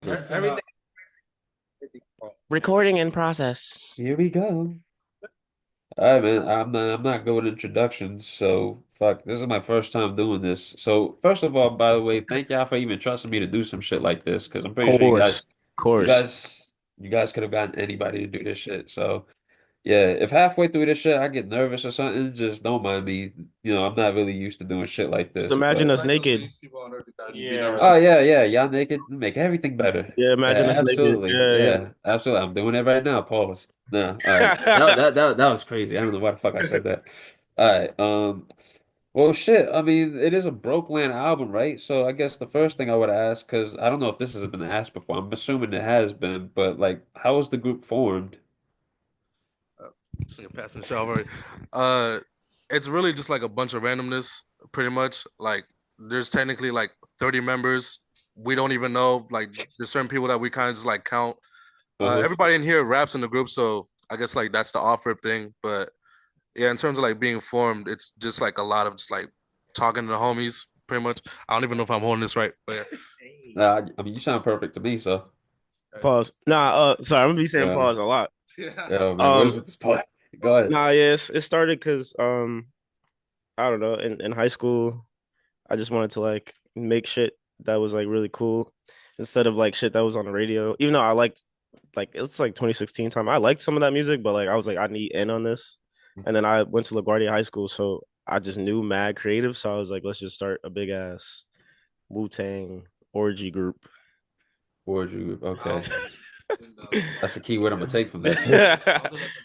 Everything. Recording in process. Here we go. All right, man. I'm not good with introductions, so fuck. This is my first time doing this. So first of all, by the way, thank y'all for even trusting me to do some shit like this, because I'm pretty sure Course. you Course. guys, you guys could have gotten anybody to do this shit. So yeah, if halfway through this shit I get nervous or something, just don't mind me. I'm not really used to doing shit like Just this, imagine but us naked. Yeah. oh yeah, yeah, y'all naked make everything better. Yeah, imagine Yeah, us naked. absolutely. Yeah, yeah. Yeah, absolutely. I'm doing it right now. Pause. No, all right. That was crazy. I don't know why the fuck I said that. All right. Well, shit. I mean, it is a Brokeland album, right? So I guess the first thing I would ask, because I don't know if this has been asked before. I'm assuming it has been, but like, how was the group formed? Singing passing the shower. Uh, it's really just like a bunch of randomness, pretty much. Like there's technically like 30 members. We don't even know. Like there's certain people that we kind of just like count. Uh-huh. Everybody in here raps in the group, so I guess like that's the offer thing. But yeah, in terms of like being formed, it's just like a lot of just like talking to the homies, pretty much. I don't even know if I'm holding this right, but yeah. Nah, I mean, you sound perfect to me, so Pause. Nah, sorry, I'm gonna be saying yeah, pause a lot. yeah, man. What is Um, with this part? Go ahead. nah, yes, it started because I don't know, in high school, I just wanted to like make shit that was like really cool instead of like shit that was on the radio. Even though I liked like it's like 2016 time. I liked some of that music, but like I was like, I need in on this. And then I went to LaGuardia High School, so I just knew mad creative. So I was like, let's just start a big ass Wu-Tang orgy group. Orgy group. Okay, that's the key word I'm gonna take from this.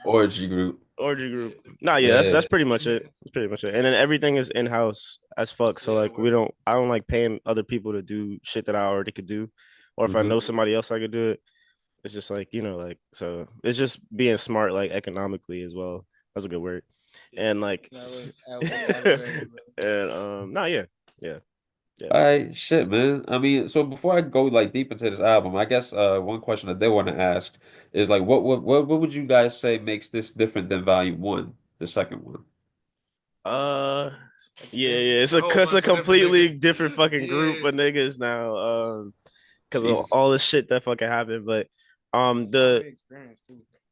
Orgy group. Orgy group. Nah, yeah, that's Yeah. pretty much it. That's pretty much it. And then everything is in house as fuck. So like I don't like paying other people to do shit that I already could do. Or if I know Hmm. somebody else I could do it, it's just like, like so it's just being smart like economically as well. That's a good word. And like and no, yeah. Yeah. Yeah. All right, shit, man. I mean, so before I go like deep into this album, I guess one question I did want to ask is like, what would you guys say makes this different than Volume One, the second one? Uh yeah, it's a completely different fucking group of niggas now. Because of Jesus. all the shit that fucking happened. But the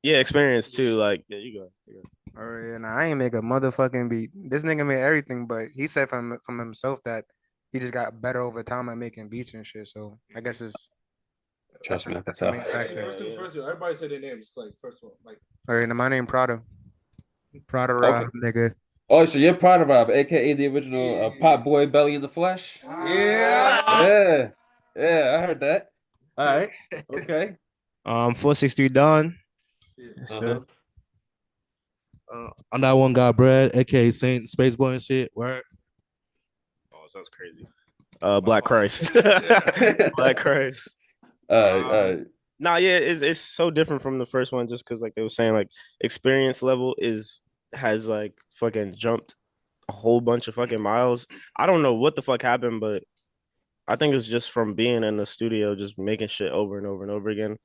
yeah, experience too. Like, yeah, you go. You go. Or yeah, nah, I ain't make a motherfucking beat. This nigga made everything, but he said from himself that he just got better over time at making beats and shit. So I guess Trust me, I can that's the tell. main factor. First things first, yo, everybody say their names. Like first one, like Or my name Okay. Prada nigga. Oh, so you're PradaRob, aka the original Pot Boy Belly in the Flesh? yeah. Yeah. Yeah, I heard that. All right. Okay. 463 Don. Uh-huh. I'm that one guy, Brad, aka Saint Spaceboy and shit. Where Oh, sounds crazy. Blkchrist. Blkchrist. All right. Nah, yeah, it's so different from the first one just because like they were saying like experience level is has like fucking jumped a whole bunch of fucking miles. I don't know what the fuck happened, but I think it's just from being in the studio, just making shit over and over and over again,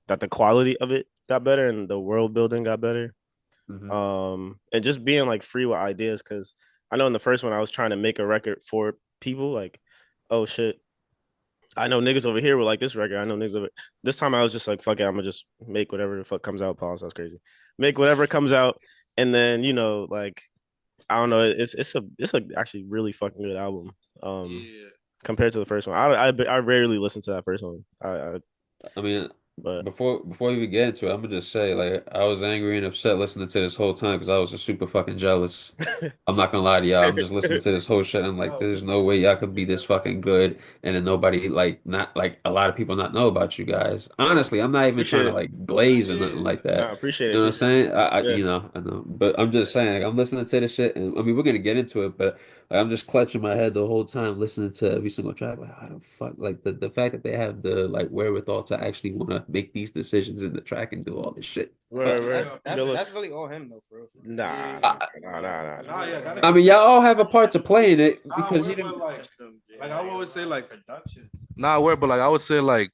that the quality of it got better and the world building got better. Hmm. And just being like free with ideas because I know in the first one I was trying to make a record for people like, oh shit, I know niggas over here were like this record. I know niggas over this time I was just like, fuck it, I'm gonna just make whatever the fuck comes out. Pause. That's crazy. Make whatever comes out, and then like I don't know. It's a actually really fucking good album. Compared to the first one, I rarely listen to that first one. I mean, But before we even get into it, I'm gonna just say like I was angry and upset listening to this whole time because I was just super fucking jealous. I'm not gonna lie to y'all. I'm just listening to this whole shit. And I'm like, there's no way y'all could be this fucking good, and then nobody like not like a lot of people not know about you guys. Honestly, I'm not even trying appreciate to it. like glaze or nothing like No, that. appreciate You it. know what I'm Appreciate saying? it. I know, but I'm just saying, like, I'm listening to this shit, and I mean, we're gonna get into it, but like, I'm just clutching my head the whole time, listening to every single track. Like, how the fuck, like the fact that they have the like wherewithal to actually want to make these decisions in the track and do all this shit. Right, That's right. that's really all him though, for real. Nah, I, Nah, yeah, gotta I give mean, it. y'all all have a part to play in it Nah, because you word, but didn't. like I always say, like nah, where, but like I would say like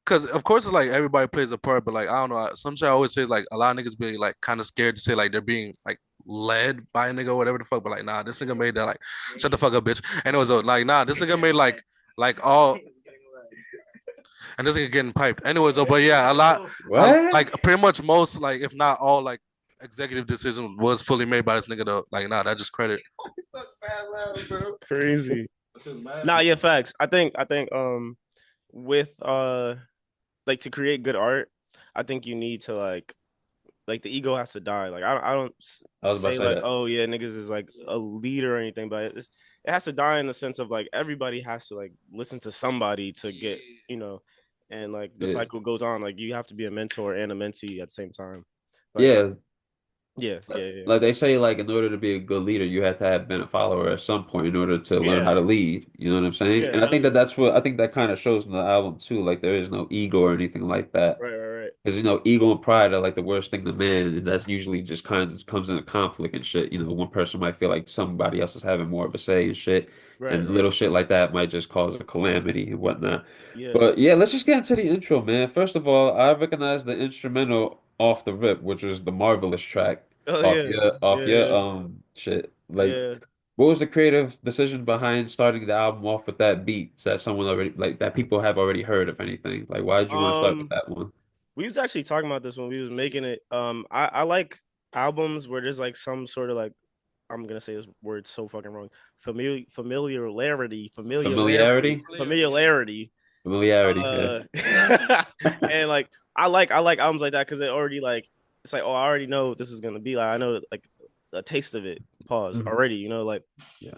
because of course it's like everybody plays a part, but like I don't know. Some shit I always say like a lot of niggas be like kind of scared to say like they're being like led by a nigga or whatever the fuck. But like nah, this nigga made that like shut the fuck up, bitch. And it was like nah, this nigga made like all and this nigga getting piped. Anyways, but yeah, a lot, What? like pretty much most, like if not all, like executive decision was fully made by this nigga though. Like, nah, that just credit. Crazy. Nah, yeah, facts. I think with like to create good art, I think you need to like the ego has to die. Like I don't I was about to say say like, that. oh yeah, niggas is like a leader or anything, but it has to die in the sense of like everybody has to like listen to somebody to get, you know, and like the Yeah. cycle goes on. Like you have to be a mentor and a mentee at the same time. Like Yeah. yeah. Like they say, like in order to be a good leader, you have to have been a follower at some point in order to learn how Yeah. to lead. You know what I'm saying? Yeah, And I hell think yeah. that that's what I think that kind of shows in the album too. Like there is no ego or anything like that. Right. Because ego and pride are like the worst thing to man, and that's usually just kind of comes into conflict and shit. One person might feel like somebody else is having more of a say and shit, and Right. little shit like that might just cause a calamity and whatnot. Yeah. But yeah, let's just get into the intro, man. First of all, I recognize the instrumental off the rip, which was the Marvelous track Oh off yeah. your Yeah. shit. Like, Yeah. what was the creative decision behind starting the album off with that beat that someone already like that people have already heard, if anything? Like, why did you want to start with Um that one? we was actually talking about this when we was making it. I like albums where there's like some sort of like I'm gonna say this word so fucking wrong. Familiarity? Familiarity. Familiarity, Uh, yeah. and like I like albums like that because it already like it's like, oh, I already know what this is gonna be like. I know like a taste of it. Pause Mhm. already. Like Yeah.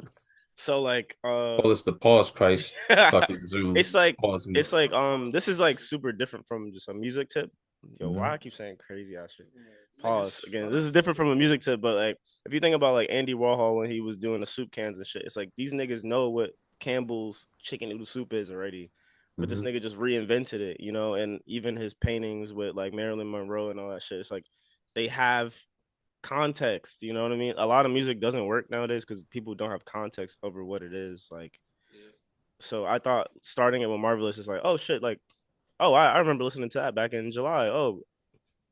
so like Call this the pause Christ fucking Zoom. it's like Pause me. it's like this is like super different from just a music tip. Yo, why Mhm. I keep saying crazy ass shit. Pause again. This is different from a music tip, but like if you think about like Andy Warhol when he was doing the soup cans and shit, it's like these niggas know what Campbell's chicken noodle soup is already. But this Mhm. nigga just reinvented it, and even his paintings with like Marilyn Monroe and all that shit. It's like they have context, you know what I mean? A lot of music doesn't work nowadays because people don't have context over what it is. Like so I thought starting it with Marvelous is like, oh shit, like, oh, I remember listening to that back in July. Oh,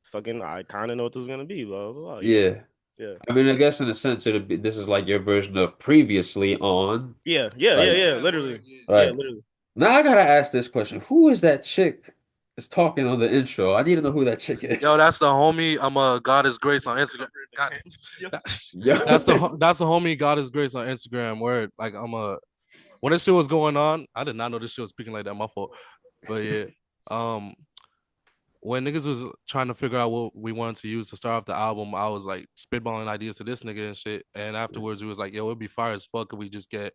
fucking, I kind of know what this is gonna be, blah blah blah. Yeah. Yeah, I mean, I guess in a sense, this is like your version of previously on. Like, literally, yeah, right. literally. Now I gotta ask this question. Who is that chick that's talking on the intro? I need to know who that chick Yo, is. that's the homie. I'm a God is Grace on Instagram. God, Yo. that's the homie God is Grace on Instagram. Where like when this shit was going on, I did not know this shit was speaking like that. My fault. But yeah, um, when niggas was trying to figure out what we wanted to use to start off the album, I was like spitballing ideas to this nigga and shit. And afterwards, we was like, yo, it'd be fire as fuck if we just get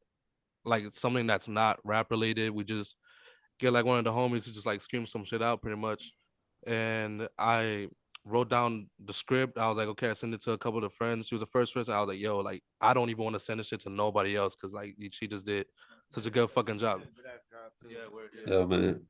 like something that's not rap related. We just get like one of the homies to just like scream some shit out pretty much. And I wrote down the script. I was like, okay, I sent it to a couple of friends. She was the first person. I was like, yo, like I don't even want to send this shit to nobody else because like she just did such a good fucking job. Yeah, Yo, man.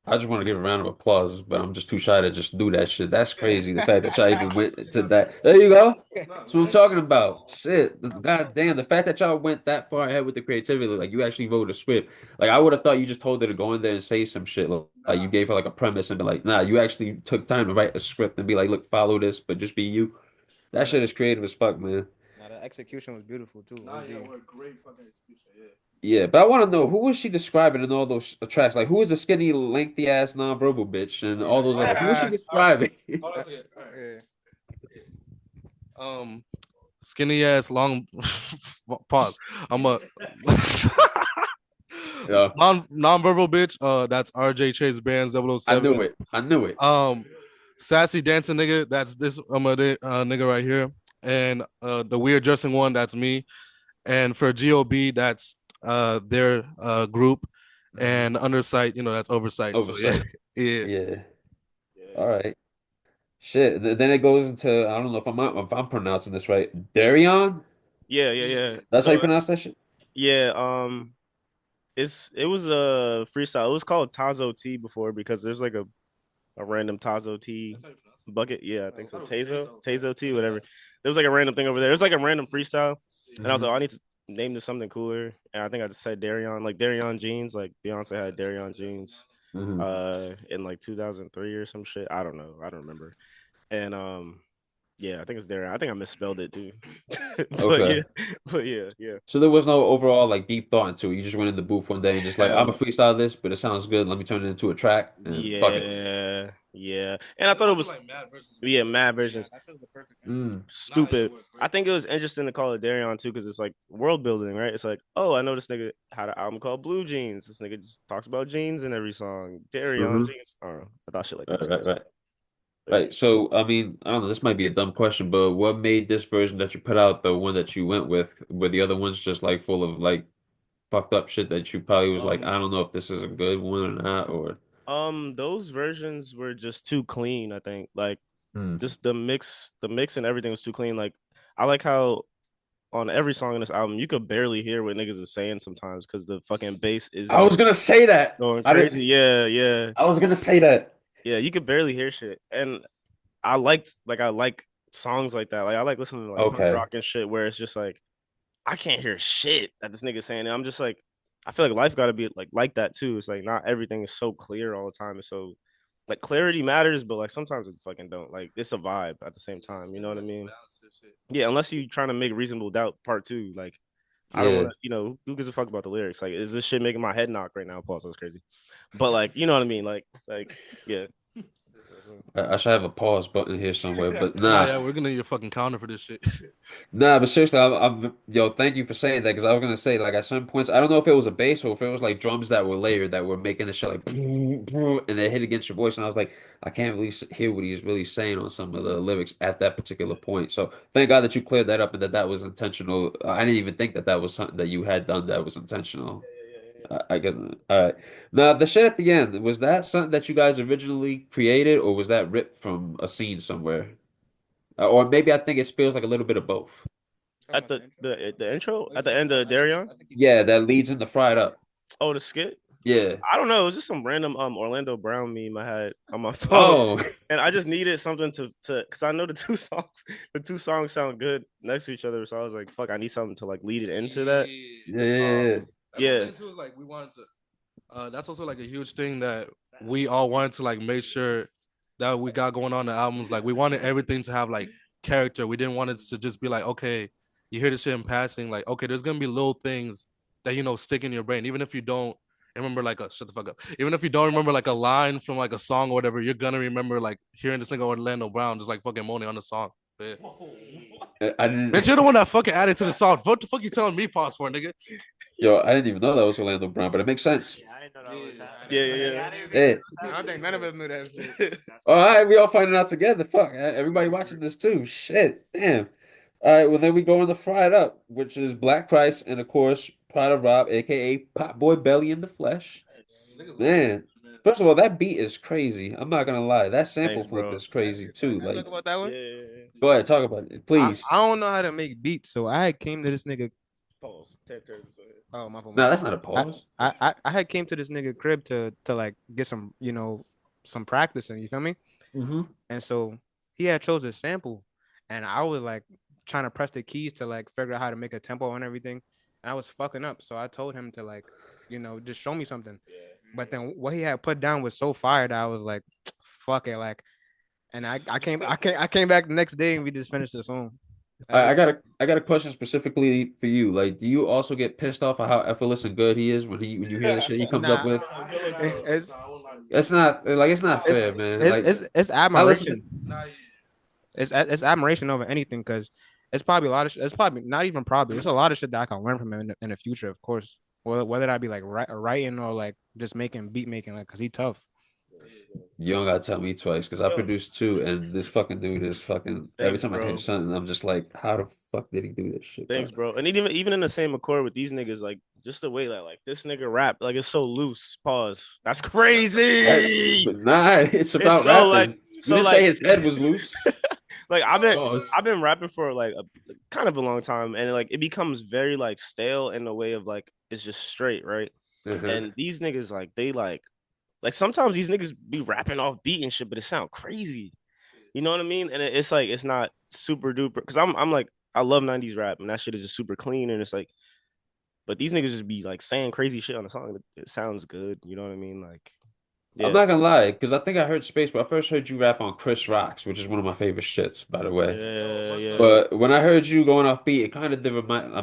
I just want to give a round of applause, but I'm just too shy to just do that shit. That's crazy. The fact that y'all even went to that. There you go. That's what I'm talking about. Shit. God damn. The fact that y'all went that far ahead with the creativity, like you actually wrote a script. Like I would have thought you just told her to go in there and say some shit. Like you gave her like a premise and be like, nah, you actually took time to write a script and be like, look, follow this, but just be you. That shit is creative as fuck, man. Now the execution was beautiful too. Nah, yeah, OD. we're great fucking execution. Yeah. Yeah, but I want to know who was she describing in all those tracks? Like, who is the skinny, lengthy ass nonverbal bitch and all those other? Who is she describing? Hold on a second. All right. Um, skinny ass long pause. I'm a Yeah, non-verbal bitch. That's RJ Chase Bands double oh I knew 007. it. I knew it. Sassy dancing nigga. That's this nigga right here. And the weird dressing one. That's me. And for GOB, that's their group. And undersight, that's oversight. So yeah, Oversight. yeah. Yeah. Yeah. All right. Shit. Then it goes into I don't know if I'm pronouncing this right. Darion. Yeah. That's how you So pronounce that shit. yeah, it was a freestyle. It was called Tazo T before because there's like a random Tazo T bucket. Yeah, I think so. Tazo T, whatever. There was like a random thing over there. It was like a random freestyle, and I was Hmm. like, oh, I need to name this something cooler. And I think I just said Darion, like Darion jeans, like Beyonce had Darion jeans, Hmm. in like 2003 or some shit. I don't know. I don't remember. And Yeah, I think it's there. I think I misspelled it too. but Okay. yeah, but yeah. So there was no overall like deep thought into it. You just went in the booth one day and just like, Hell I'm a no. freestyle this, but it sounds good. Let me turn it into a track and fuck it. Yeah, yeah. And I There's thought it also was like mad verses. yeah, mad Yeah, versions. that shit was the perfect ending. Mm. Nah, yeah, Stupid. it was I great. think it was interesting to call it Darion too, because it's like world building, right? It's like, oh, I know this nigga had an album called Blue Jeans. This nigga just talks about jeans in every song. Darion Hmm. jeans. I don't know. I thought shit like that Right, was right, crazy. right. Yeah. Right. So, I mean, I don't know, this might be a dumb question, but what made this version that you put out the one that you went with? Were the other ones just like full of like fucked up shit that you probably was like, Um, I don't know if this is a good one or not, or those versions were just too clean, I think. Like Hmm. just the mix and everything was too clean. Like I like how on every song in this album, you could barely hear what niggas is saying sometimes because the fucking bass is I like was gonna say that. going I crazy. didn't. Yeah, yeah, I was gonna say that. yeah. You could barely hear shit, and I like songs like that. Like I like listening to like punk Okay. rock and shit where it's just like I can't hear shit that this nigga's saying. And I'm just like, I feel like life got to be like that too. It's like not everything is so clear all the time. It's so like clarity matters, but like sometimes it fucking don't. Like it's a vibe at the same time. You know what I mean? Yeah, unless you trying to make reasonable doubt part two. Like I don't Yeah. want to, who gives a fuck about the lyrics? Like, is this shit making my head knock right now? Pause. That's crazy. But like, you know what I mean? Like, yeah. I should have a pause button here somewhere, but Nah, nah. yeah, we're gonna need a fucking counter for this shit. Nah, but seriously, yo, thank you for saying that because I was gonna say like at some points I don't know if it was a bass or if it was like drums that were layered that were making the shit like and they hit against your voice and I was like I can't really hear what he's really saying on some of the lyrics at that particular point. So thank God that you cleared that up and that that was intentional. I didn't even think that that was something that you had done that was intentional. I guess all right. Now the shit at the end was that something that you guys originally created or was that ripped from a scene somewhere? Or maybe I think it feels like a little bit of both. At the intro at the end of Darion. Yeah, that leads into Fried Up. Oh, the skit. Yeah. I don't know. It was just some random Orlando Brown meme I had on my phone, Oh, and I just needed something to because I know the two songs sound good next to each other. So I was like, fuck, I need something to like lead it into that. yeah, yeah, yeah. That's one Yeah, thing too. Is like we wanted to. That's also like a huge thing that we all wanted to like make sure that we got going on in the albums. Like we wanted everything to have like character. We didn't want it to just be like, okay, you hear the shit in passing. Like, okay, there's gonna be little things that stick in your brain, even if you don't remember like a shut the fuck up. Even if you don't remember like a line from like a song or whatever, you're gonna remember like hearing this nigga Orlando Brown just like fucking moaning on the song. But, I didn't. bitch, you're the one that fucking added to the song. What the fuck you telling me pause for, nigga? Yo, I didn't even know that was Orlando Brown, but it makes sense. yeah. Yeah. I don't think none of us knew that shit. All right, we all finding out together. Fuck, everybody watching this too. Shit, damn. All right, well then we go into Fried Up, which is Blkchrist and of course PradaRob, aka Pop Boy Belly in the flesh. Man, first of all, that beat is crazy. I'm not gonna lie, that sample Thanks, flip bro. is crazy too. Can I talk Like, about that one? Yeah. go ahead, talk about it, please. I don't know how to make beats, so I came to this nigga. Pause. Tap turns. Go ahead. Oh, my fault, my No, fault. that's not a pause. I had came to this nigga crib to like get some some practicing. You feel me? Hmm. And so he had chose a sample, and I was like trying to press the keys to like figure out how to make a tempo and everything, and I was fucking up. So I told him to like just show me something. But then what he had put down was so fire that I was like, fuck it, like. And I came back the next day and we just finished the song. That shit. I got a question specifically for you. Like, do you also get pissed off at how effortless and good he is when you hear the shit he comes up Nah, with? it's It's not it's fair, man. Like, it's I listen. admiration. It's admiration over anything because it's probably a lot of shit. It's probably not even probably. It's a lot of shit that I can learn from him in the future, of course. Whether I be like writing or like just making beat making, like, cause he tough. You don't gotta tell me twice because I Yo, produced two, and this fucking dude is fucking. Every thanks, time I hear bro. something, I'm just like, how the fuck did he do this shit, bro? Thanks, bro. And even in the same accord with these niggas, like just the way that like this nigga rap, like it's so loose. Pause. That's crazy. But nah, it's It's about so like rapping. You so didn't say like his head was loose. like Pause. I've been rapping for like a kind of a long time, and like it becomes very like stale in the way of like it's just straight, right? Uh-huh. And these niggas like they like sometimes these niggas be rapping off beat and shit, but it sound crazy. You know what I mean? And it's like it's not super duper because I'm like I love 90s rap and that shit is just super clean and it's like but these niggas just be like saying crazy shit on the song. It sounds good, you know what I mean? Like I'm Yeah, not gonna lie, because I think I heard Space, but I first heard you rap on Chris Rocks, which is one of my favorite shits, by the way. yeah. But when I heard you going off beat, it kind of did remind.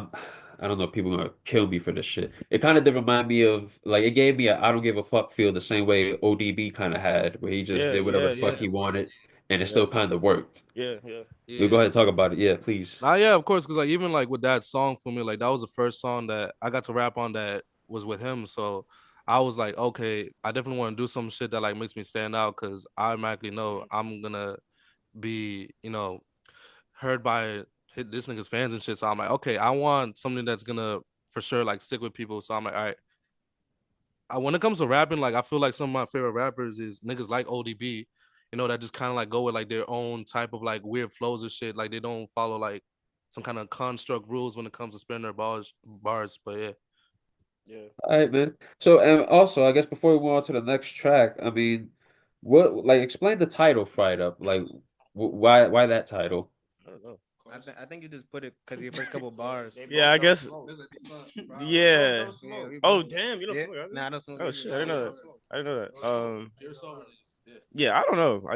I don't know if people are gonna kill me for this shit. It kind of did remind me of like it gave me a I don't give a fuck feel the same way ODB kind of had, where he just Yeah, did whatever yeah, the fuck yeah, he wanted, and it yeah, still kind of worked. yeah, yeah. We'll go Yeah. ahead and talk about it. Yeah, please. Nah, yeah, of course, because like even like with that song for me, like that was the first song that I got to rap on that was with him. So I was like, okay, I definitely want to do some shit that like makes me stand out because I automatically know I'm gonna be, heard by this nigga's fans and shit. So I'm like, okay, I want something that's gonna for sure like stick with people. So I'm like, all right. When it comes to rapping, like I feel like some of my favorite rappers is niggas like ODB, that just kind of like go with like their own type of like weird flows and shit. Like they don't follow like some kind of construct rules when it comes to spinning their bars. But yeah. Yeah. All right, man. So, and also, I guess before we move on to the next track, I mean, what like explain the title "Fried Up"? Like, why that title? I don't know. I think you just put it because your first couple bars. Yeah, I guess. Yeah. Yeah, we Oh both. damn, you don't Yeah. smoke. Either? Nah, I don't smoke. Oh either. shit, I didn't know that. I didn't know that. Yeah. Yeah, I don't know.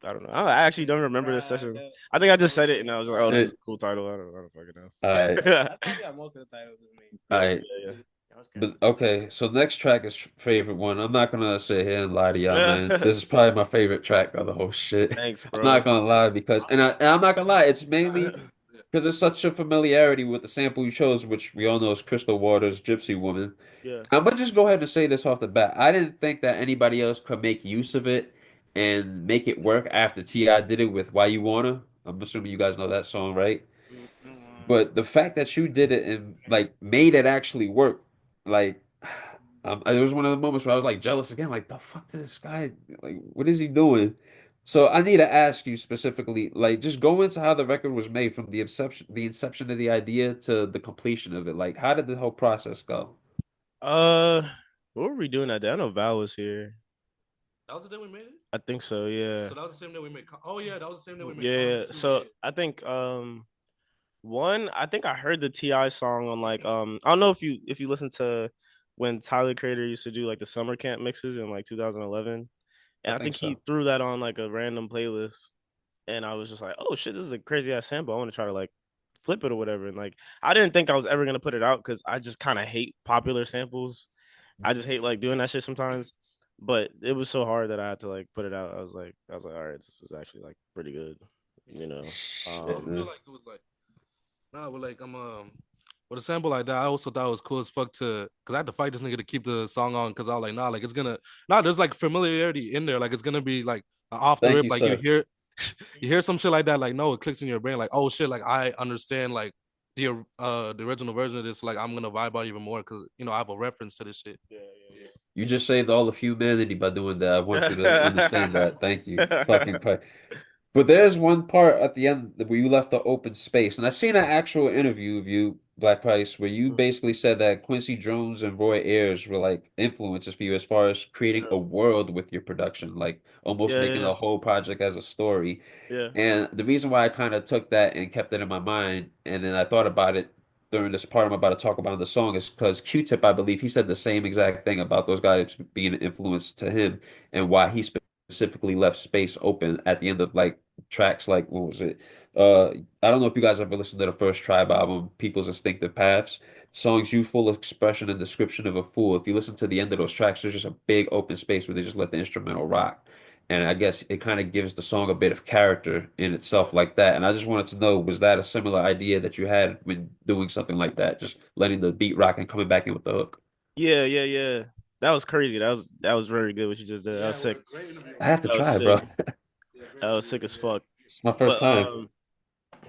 I don't know. I actually don't remember this session. I think I just said it and I was like, oh, this is Eh, a cool title. I don't fucking All right, know. I think yeah, most of the titles is me. all Yeah, right. yeah, But okay, so next track is favorite one. I'm not gonna sit here and lie to y'all, man. yeah. This is probably my favorite track of the whole shit. Thanks, I'm bro. not gonna lie because, and I'm not gonna lie, it's mainly because there's such a familiarity with the sample you chose, which we all know is Crystal Waters' Gypsy Woman. Yeah. I'm gonna just go ahead and say this off the bat. I didn't think that anybody else could make use of it and make it work after T.I. did it with Why You Wanna. I'm assuming you guys know that song, right? But the fact that you did it and like made it actually work, like it was one of the moments where I was like jealous again, like the fuck this guy, like what is he doing? So I need to ask you specifically, like just go into how the record was made from the inception of the idea to the completion of it. Like how did the whole process go? Uh, what were we doing that day? I know Val was here. That was the day we made it. I think so. Yeah. So that was the same day we made. Oh yeah, that was the same day we made. Yeah. Common, too. So Yeah. I think one, I think I heard the Ti song on like I don't know if you listen to when Tyler Creator used to do like the summer camp mixes in like 2011, I and I think think he so. threw that on like a random playlist, and I was just like, oh shit, this is a crazy ass sample. I want to try to like flip it or whatever, and like I didn't think I was ever gonna put it out because I just kind of hate popular samples. I just hate like doing that shit sometimes. But it was so hard that I had to like put it out. I was like, all right, this is actually like pretty good, you know. I also feel like it was like nah, but like with a sample like that, I also thought it was cool as fuck because I had to fight this nigga to keep the song on because I was like, nah, like it's gonna there's like familiarity in there, like it's gonna be like off the Thank rip, you, like you sir. hear you hear some shit like that, like no, it clicks in your brain, like oh shit, like I understand like the original version of this, like I'm gonna vibe out even more because I have a reference to this shit. Yeah, You just saved all of humanity by doing that. I want you to understand yeah, that. Thank you. Fucking yeah. Christ. But there's one part at the end where you left the open space, and I seen an actual interview of you, Black Christ, where you basically said that Quincy Jones and Roy Ayers were like influences for you as far as creating a world with your production, like almost Yeah, making yeah, a whole project as a story. yeah. And the reason why I kind of took that and kept it in my mind, and then I thought about it during this part I'm about to talk about in the song, is because Q-Tip, I believe, he said the same exact thing about those guys being an influence to him and why he specifically left space open at the end of like tracks like what was it? I don't know if you guys ever listened to the first Tribe album, People's Instinctive Paths. Songs Youthful Expression and Description of a Fool. If you listen to the end of those tracks, there's just a big open space where they just let the instrumental rock. And I guess it kind of gives the song a bit of character in itself like that. And I just wanted to know, was that a similar idea that you had when doing something like that? Just letting the beat rock and coming back in with the hook. Yeah, yeah, yeah. That was crazy. That was very good what you just did. That was sick. I have to That was try, sick. bro. That was sick as fuck. It's my first But time.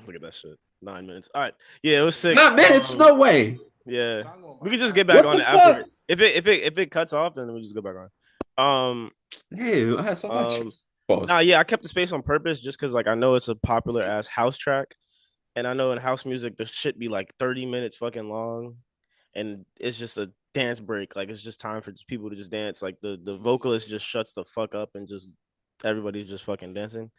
look at that shit. 9 minutes. All right. Yeah, it was sick. 9 minutes? No way. Yeah. We could just get back What on the it after. fuck? If it cuts off, then we just go back on. Damn, I had so much. Um Pause. Nah, yeah, I kept the space on purpose just because like I know it's a popular ass house track. And I know in house music the shit be like 30 minutes fucking long. And it's just a dance break. Like it's just time for just people to just dance. Like the vocalist just shuts the fuck up and just everybody's just fucking dancing.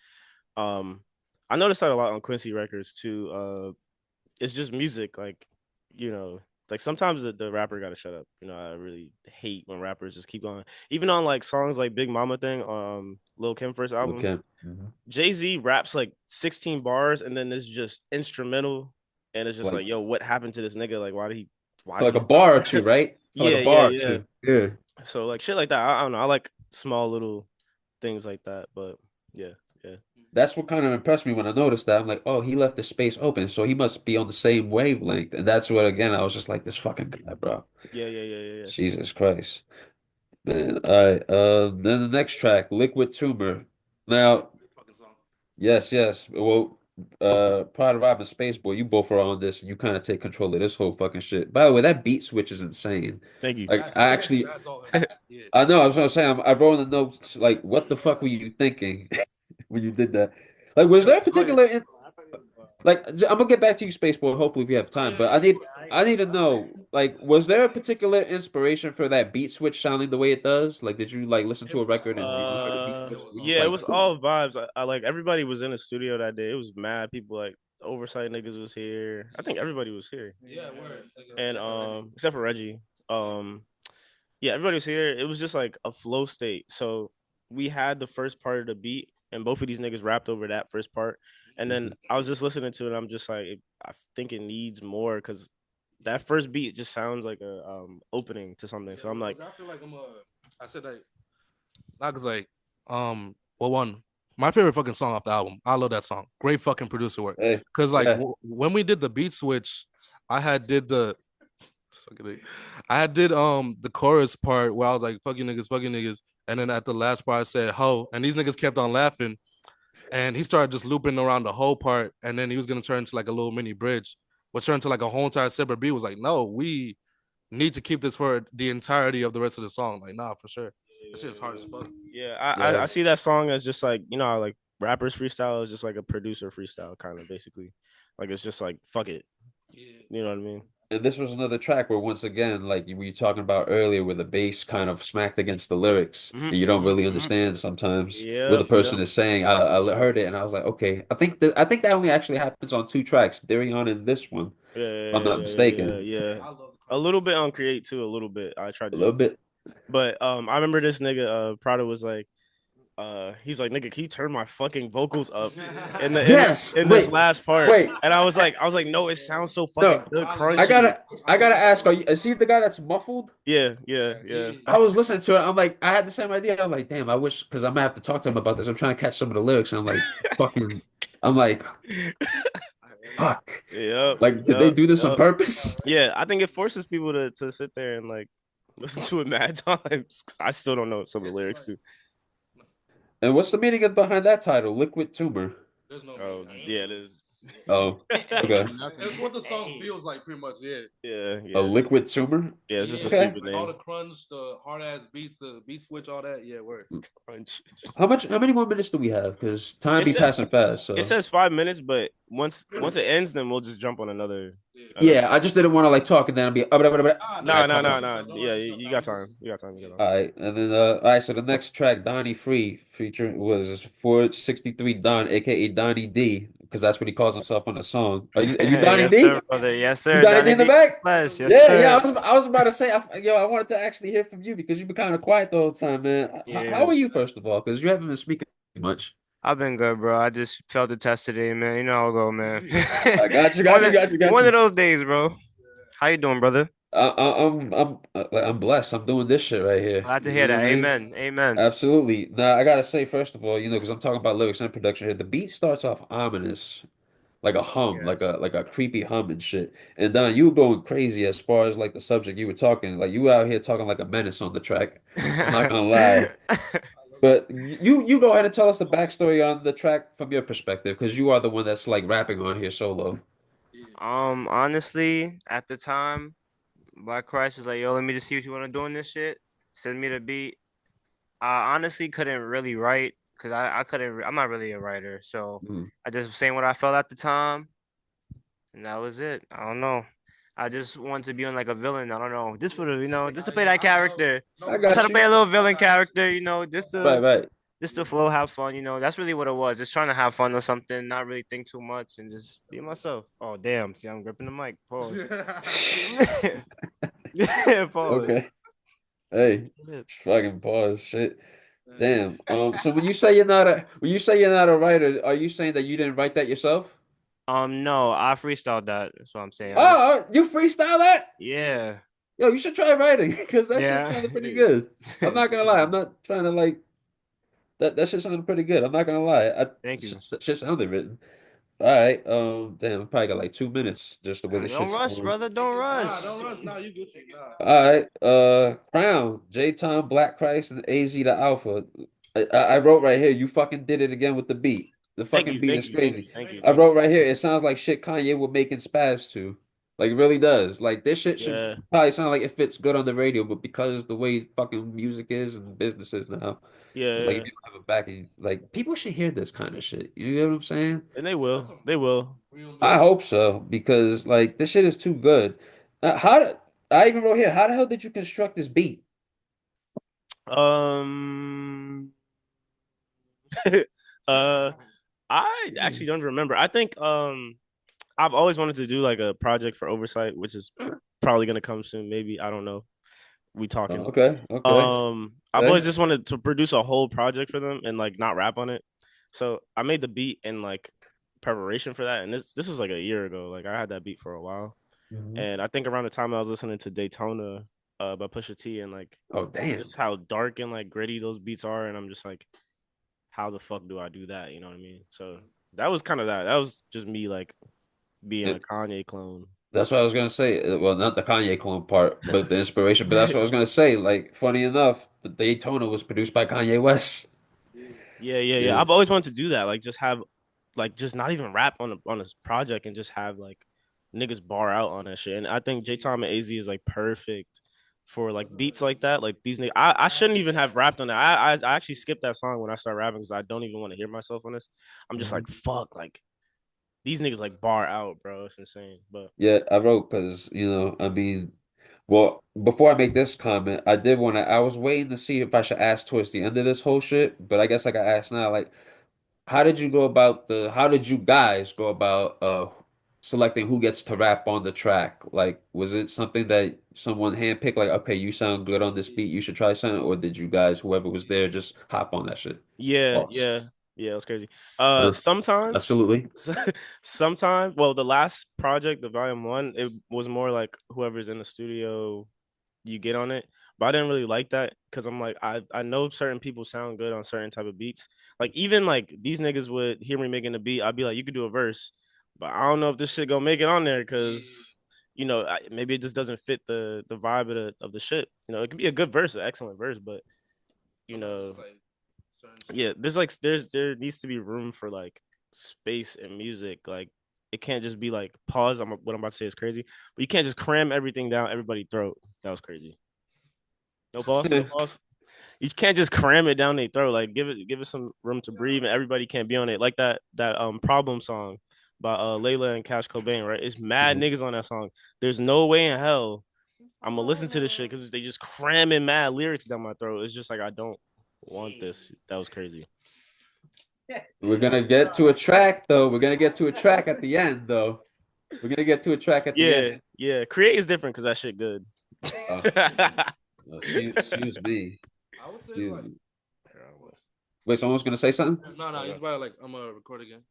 Um, I noticed that a lot on Quincy records too. It's just music, like you know, Like sometimes the rapper gotta shut up. I really hate when rappers just keep going. Even on like songs like Big Mama thing, Lil Kim first album, Okay. Mhm. Jay-Z raps like 16 bars and then it's just instrumental and it's just Like like, yo, what happened to this nigga? Like why for did like he a stop? bar or two, right? For like a Yeah, yeah, bar or yeah. two. Yeah. So like shit like that. I don't know. I like small little things like that, but yeah, yeah. That's what kind of impressed me when I noticed that. I'm like, oh, he left the space open, so he must be on the same wavelength. And that's what, again, I was just like, this fucking guy, bro. Yeah, yeah, yeah, yeah, yeah. Jesus Christ. Man. All right. Then the next track, Liquid Tumor. Now, Fucking song. yes, yes. Well, PradaRob and Spaceboy, you both are on this, and you kind of take control of this whole fucking shit. By the way, that beat switch is insane. Thank you. Like, I actually, That's all. Yeah. I know, I was gonna say, I wrote in the notes, like, what the fuck were you thinking when you did that? Like, was there a particular, like, I'm gonna get back to you, Spaceboy, hopefully if you have time, but I need to know, like, was there a particular inspiration for that beat switch sounding the way it does? Like, did you, like, listen to a record and you heard a beat switch? And you just Yeah, it like, was all vibes. I like everybody was in the studio that day. It was mad people like oversight niggas was here. I think everybody was here. Yeah, word. And except for Reggie. Um yeah, everybody was here. It was just like a flow state. So we had the first part of the beat and both of these niggas rapped over that first part. And then I was just listening to it. I'm just like, I think it needs more because that first beat just sounds like a opening to something. So I'm like, I feel like I said that not cause like well one my favorite fucking song off the album. I love that song. Great fucking producer work. hey, Cause like yeah. when we did the beat switch, I had did the I had did the chorus part where I was like fucking niggas, and then at the last part I said ho, and these niggas kept on laughing, and he started just looping around the whole part, and then he was gonna turn into like a little mini bridge, which turned to like a whole entire separate beat. Was like, no, we need to keep this for the entirety of the rest of the song. Like, nah, for sure. That shit is hard as fuck. yeah, Yeah. I see that song as just like, how, like rappers freestyle is just like a producer freestyle kind of basically. Like it's just like fuck it. Yeah. You know what I mean? And this was another track where once again, like we were talking about earlier, where the bass kind of smacked against the lyrics, Mm-hmm, and you don't mm-hmm, really mm-hmm. understand sometimes what the Yep, person yep. is saying. I heard it and I was like, okay, I think that only actually happens on two tracks, Darion and this one, Yeah, if I'm yeah, not yeah, yeah, yeah, mistaken. yeah. A little bit on Create too, a little bit. I tried A to little do, bit. but I remember this nigga Prada was like, he's like, nigga, can you turn my fucking vocals up in the Yes. in this Wait. last part? Wait. And I was like, no, it sounds so No. fucking good, I crunchy. gotta ask, is he the guy that's muffled? Yeah, yeah, yeah. I was listening to it. I'm like, I had the same idea. I'm like, damn, I wish because I'm gonna have to talk to him about this. I'm trying to catch some of the lyrics. And I'm like, fucking, I'm like, fuck. Yep, Like, did they yep, do this on yep. purpose? Yeah, I think it forces people to sit there and like listen to it mad times. 'Cause I still don't know some of the lyrics too. And what's the meaning behind that title, Liquid Tumor? There's no. Oh, yeah, it is. Oh, okay. It's what the song feels like, pretty much. Yeah. Yeah, A yeah, liquid tumor? yeah. It's just a Okay. stupid Like all name. the crunch, the hard ass beats, the beat switch, all that. Yeah, word. Crunch. How many more minutes do we have? Because time It be says passing fast. it So says 5 minutes, but once it ends, then we'll just jump on another. yeah, I just didn't want to like talk and then I'll be all No, right, no, cut no, off. no. Yeah, you got time. You got time. You got time. All right, and then all right, so the next track, Donnie Free, featuring was this 463 Don, aka Donnie D, because that's what he calls himself on the song. Are you Donnie Yes, D? sir, brother. Yes, You sir. Donnie D Donnie in the D. back? Flesh. Yes, Yeah, yeah. sir. I was about to say, I wanted to actually hear from you because you've been kind of quiet the whole time, man. How Yeah, are you, first of all? Because you haven't been speaking much. I've been good, bro. I just felt the test today, man. You know how it go, man. I got you, one of, got one you. of those days, bro. How you doing, brother? I'm blessed. I'm doing this shit right here. Glad to You hear know that. what I mean? Amen. Amen. Absolutely. Now I gotta say, first of all, because I'm talking about lyrics and production here, the beat starts off ominous, like a hum, Yes. like a creepy hum and shit. And Don, you were going crazy as far as like the subject you were talking. Like you were out here talking like a menace on the track. I'm not gonna lie. But you go ahead and tell us the backstory on the track from your perspective, because you are the one that's like rapping on here solo. Honestly, at the time, Blkchrist was like, "Yo, let me just see what you want to do in this shit. Send me the beat." I honestly couldn't really write because I couldn't. I'm not really a writer, so Mm. I just was saying what I felt at the time, and that was it. I don't know. I just wanted to be on like a villain. I don't know, just for the just to play that character. I I try got to play you. a little villain character, just Right, to right. just the flow, have fun. That's really what it was. Just trying to have fun or something, not really think too much, and just be myself. Oh damn! See, I'm gripping the mic. Pause. Yeah, pause. Okay. Hey, Shit. fucking pause. Shit. Damn. So when you say you're not a writer, are you saying that you didn't write that yourself? No, I freestyled that. That's what I'm saying. You freestyle that? Yeah, Yo, you should try writing because that shit yeah. sounded pretty good. I'm not gonna lie. I'm not trying to like that shit sounded pretty good. I'm not gonna lie. Thank you. Shit sounded written. All right. Damn, I probably got like 2 minutes just the way this Don't shit's rush, going. brother. Don't Nah, rush. don't rush. Nah, you Gucci. Nah. All right. Crown, J-Tom, Blkchrist, and AZ the Alpha. I wrote right here. You fucking did it again with the beat. The Thank fucking you, beat thank is you, thank you, crazy. thank you, I thank you. wrote right here. It sounds like shit Kanye would make in Spaz too. Like it really does. Like this shit should Yeah, probably sound like it fits good on the radio, but because the way fucking music is and business is now, it's like yeah, if you don't have a backing, like people should hear this kind of shit. You know what I'm saying? and they will, they will. Real I nigga. hope so because like this shit is too good. How did I even wrote here? How the hell did you construct this beat? Um, uh, I actually don't remember. I think I've always wanted to do like a project for Oversight, which is probably gonna come soon. Maybe I don't know. We talking. Okay, okay, I've always okay. just wanted to produce a whole project for them and like not rap on it. So I made the beat in like preparation for that, and this was like a year ago. Like I had that beat for a while, Mhm. and I think around the time I was listening to Daytona, by Pusha T, and like Oh damn. just how dark and like gritty those beats are, and I'm just like, how the fuck do I do that? You know what I mean? So that was kind of that. That was just me like being a It- Kanye clone. that's what I was gonna say. Well, not the Kanye clone part, but the inspiration. But that's what I was gonna say. Like, funny enough, the Daytona was produced by Kanye West. Yeah, yeah, yeah. Yeah. I've always wanted to do that. Like just have like just not even rap on a project and just have like niggas bar out on that shit. And I think J Tom and AZ is like perfect for like beats like that. Like these niggas, I shouldn't even have rapped on that. I actually skipped that song when I started rapping because I don't even want to hear myself on this. I'm just like Mhm. fuck, like these niggas like bar out, bro. It's insane. But Yeah, I wrote because I mean, well, before I make this comment, I did want to. I was waiting to see if I should ask towards the end of this whole shit, but I guess I got asked now. Like, how did you guys go about selecting who gets to rap on the track? Like, was it something that someone handpicked, like, okay, you sound good on this beat, you should try something, or did you guys, whoever was there, just hop on that shit? yeah, Thoughts? yeah, yeah, it was crazy. Uh, Sometimes absolutely. sometimes, well, the last project, the volume 1, it was more like whoever's in the studio, you get on it. But I didn't really like that because I'm like, I know certain people sound good on certain type of beats. Like even like these niggas would hear me making a beat, I'd be like, you could do a verse, but I don't know if this shit gonna make it on there because maybe it just doesn't fit the vibe of the shit. It could be a good verse, an excellent verse, but you know, yeah, there needs to be room for like space and music. Like it can't just be like pause. What I'm about to say is crazy, but you can't just cram everything down everybody's throat. That was crazy. No pause, no pause. You can't just cram it down their throat. Like give it some room to breathe, and everybody can't be on it. Like that problem song by Layla and Cash Cobain, right? It's mad niggas on that song. There's no way in hell I'm gonna listen to this shit because they just cramming mad lyrics down my throat. It's just like I don't want this. That was crazy. We're gonna get to a track though. We're gonna get to a track at the end though. We're gonna get to a track at the Yeah, end. yeah. Create is different because that shit good. Oh, excuse me. I would say Excuse like me. Wait, someone's gonna say something? no, it's about like I'm gonna record again.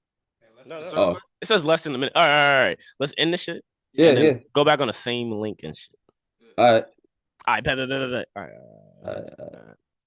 No, It's no. Oh, record. It says less than a minute. All right, all right, all right. Let's end this shit yeah, and then yeah. go back on the same link and shit. All right. All right, bet, bet, bet, bet, bet. All right. All right. All right.